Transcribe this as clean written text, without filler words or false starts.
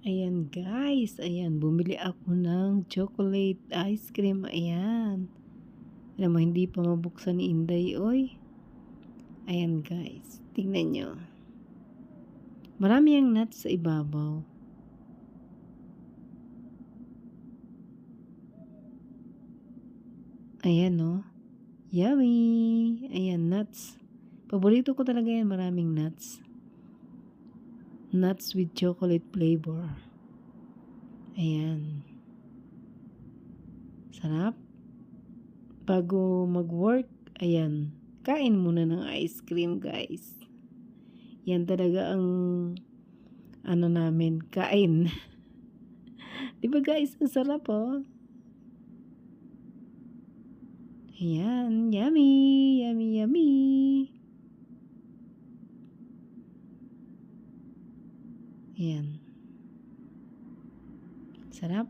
Ayan guys, ayan, bumili ako ng chocolate ice cream, ayan. Alam mo, hindi pa mabuksan ni Inday, oy. Ayan guys, tingnan nyo. Marami ang nuts sa ibabaw. Ayan no, yummy. Ayan, nuts. Paborito ko talaga yan, maraming nuts. Nuts with chocolate flavor. Ayan. Sarap. Bago mag-work, ayan, kain muna ng ice cream guys. Yan talaga ang ano namin, kain. Diba guys, ang sarap oh. Ayan, yummy, yummy, yummy. Ayan. Sarap.